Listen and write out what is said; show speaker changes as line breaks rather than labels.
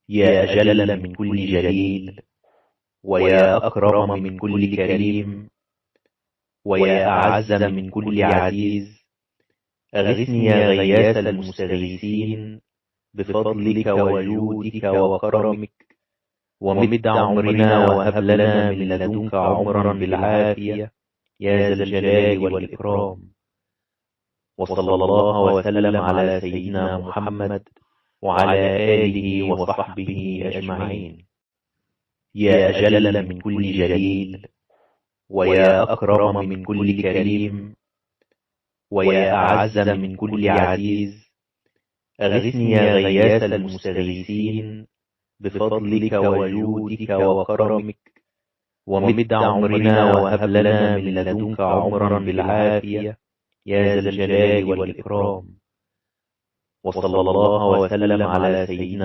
يا أجل من كل جليل، ويا أكرم من كل كريم، ويا أعز من كل عزيز، أغثني يا غياث المستغيثين بفضلك وجودك وكرمك، ومد عمرنا وهب لنا من لدنك عمرا بالعافية يا ذا الجلال والإكرام. وصلى الله وسلم على سيدنا محمد وعلى آله وصحبه أجمعين. يا أجل من كل جليل، ويا أكرم من كل كريم، ويا أعز من كل عزيز، أغثني يا غياث المستغيثين بفضلك وجودك وكرمك، ومد عمرنا وهب لنا من لدنك عمرا بالعافية يا ذا الجلال والإكرام. وصلى الله وسلم على سيدنا